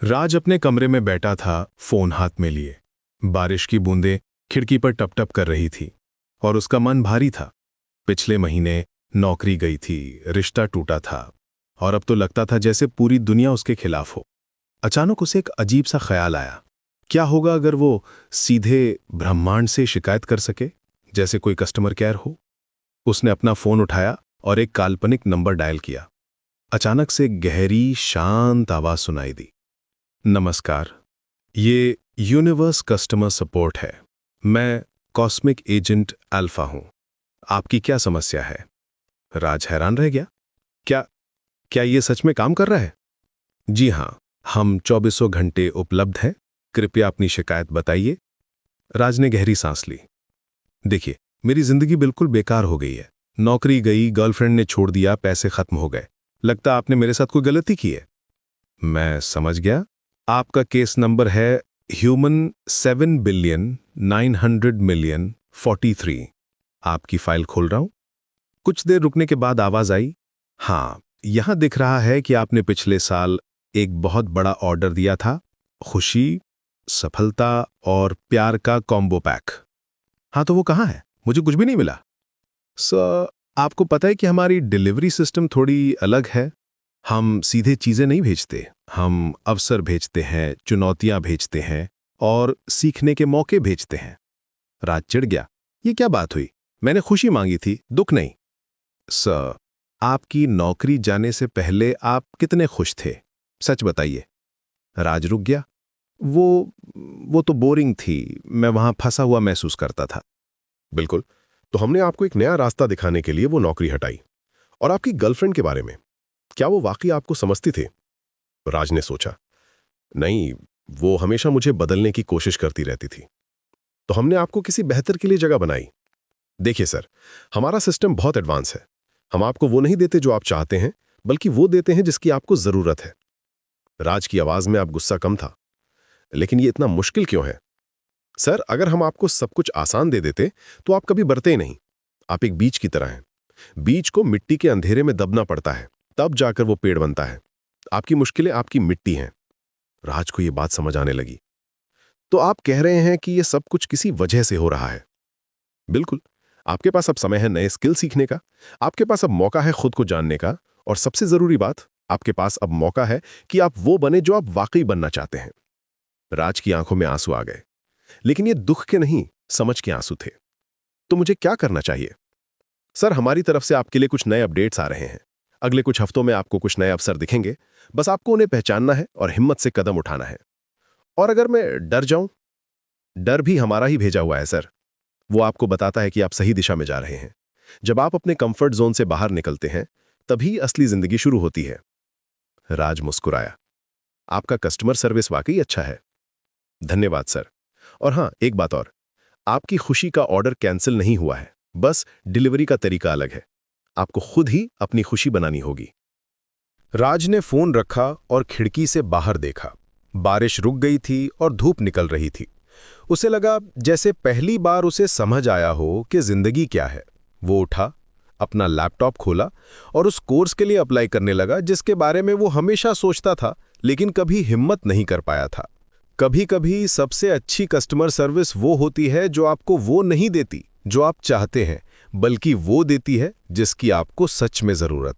राज अपने कमरे में बैठा था, फोन हाथ में लिए। बारिश की बूंदें खिड़की पर टप टप कर रही थी और उसका मन भारी था। पिछले महीने नौकरी गई थी, रिश्ता टूटा था और अब तो लगता था जैसे पूरी दुनिया उसके खिलाफ हो। अचानक उसे एक अजीब सा ख्याल आया। क्या होगा अगर वो सीधे ब्रह्मांड से शिकायत कर सके, जैसे कोई कस्टमर केयर हो। उसने अपना फोन उठाया और एक काल्पनिक नंबर डायल किया। अचानक से गहरी शांत आवाज सुनाई दी। नमस्कार, ये यूनिवर्स कस्टमर सपोर्ट है। मैं कॉस्मिक एजेंट अल्फा हूं। आपकी क्या समस्या है? राज हैरान रह गया। क्या क्या ये सच में काम कर रहा है? जी हां, हम 24 घंटे उपलब्ध हैं। कृपया अपनी शिकायत बताइए। राज ने गहरी सांस ली। देखिए, मेरी जिंदगी बिल्कुल बेकार हो गई है। नौकरी गई, गर्लफ्रेंड ने छोड़ दिया, पैसे खत्म हो गए। लगता आपने मेरे साथ कोई गलती की है। मैं समझ गया। आपका केस नंबर है ह्यूमन 7,900,000,043। आपकी फाइल खोल रहा हूं। कुछ देर रुकने के बाद आवाज आई, हाँ, यहां दिख रहा है कि आपने पिछले साल एक बहुत बड़ा ऑर्डर दिया था। खुशी, सफलता और प्यार का कॉम्बो पैक। हाँ, तो वो कहाँ है? मुझे कुछ भी नहीं मिला। सर, आपको पता है कि हमारी डिलीवरी सिस्टम थोड़ी अलग है। हम सीधे चीजें नहीं भेजते, हम अवसर भेजते हैं, चुनौतियां भेजते हैं और सीखने के मौके भेजते हैं। राज चिढ़ गया। ये क्या बात हुई? मैंने खुशी मांगी थी, दुख नहीं। सर, आपकी नौकरी जाने से पहले आप कितने खुश थे? सच बताइए। राज रुक गया। वो तो बोरिंग थी। मैं वहां फंसा हुआ महसूस करता था। बिल्कुल। तो हमने आपको एक नया रास्ता दिखाने के लिए वो नौकरी हटाई। और आपकी गर्लफ्रेंड के बारे में, क्या वो वाकई आपको समझती थी? राज ने सोचा। नहीं, वो हमेशा मुझे बदलने की कोशिश करती रहती थी। तो हमने आपको किसी बेहतर के लिए जगह बनाई। देखिए सर, हमारा सिस्टम बहुत एडवांस है। हम आपको वो नहीं देते जो आप चाहते हैं, बल्कि वो देते हैं जिसकी आपको जरूरत है। राज की आवाज में अब गुस्सा कम था। लेकिन ये इतना मुश्किल क्यों है? सर, अगर हम आपको सब कुछ आसान दे देते तो आप कभी बढ़ते ही नहीं। आप एक बीज की तरह हैं। बीज को मिट्टी के अंधेरे में दबना पड़ता है, तब जाकर वो पेड़ बनता है। आपकी मुश्किलें आपकी मिट्टी हैं। राज को ये बात समझ आने लगी। तो आप कह रहे हैं कि ये सब कुछ किसी वजह से हो रहा है? बिल्कुल। आपके पास अब समय है नए स्किल सीखने का। आपके पास अब मौका है खुद को जानने का। और सबसे जरूरी बात, आपके पास अब मौका है कि आप वो बने जो आप वाकई बनना चाहते हैं। राज की आंखों में आंसू आ गए, लेकिन ये दुख के नहीं, समझ के आंसू थे। तो मुझे क्या करना चाहिए? सर, हमारी तरफ से आपके लिए कुछ नए अपडेट्स आ रहे हैं। अगले कुछ हफ्तों में आपको कुछ नए अवसर दिखेंगे। बस आपको उन्हें पहचानना है और हिम्मत से कदम उठाना है। और अगर मैं डर जाऊं? डर भी हमारा ही भेजा हुआ है सर। वो आपको बताता है कि आप सही दिशा में जा रहे हैं। जब आप अपने कंफर्ट जोन से बाहर निकलते हैं, तभी असली जिंदगी शुरू होती है। राज मुस्कुराया। आपका कस्टमर सर्विस वाकई अच्छा है। धन्यवाद सर। और हाँ, एक बात और, आपकी खुशी का ऑर्डर कैंसिल नहीं हुआ है, बस डिलीवरी का तरीका अलग है। आपको खुद ही अपनी खुशी बनानी होगी। राज ने फोन रखा और खिड़की से बाहर देखा। बारिश रुक गई थी और धूप निकल रही थी। उसे लगा जैसे पहली बार उसे समझ आया हो कि जिंदगी क्या है। वो उठा, अपना लैपटॉप खोला और उस कोर्स के लिए अप्लाई करने लगा जिसके बारे में वो हमेशा सोचता था, लेकिन कभी हिम्मत नहीं कर पाया था। कभी कभी सबसे अच्छी कस्टमर सर्विस वो होती है जो आपको वो नहीं देती जो आप चाहते हैं, बल्कि वो देती है जिसकी आपको सच में जरूरत है।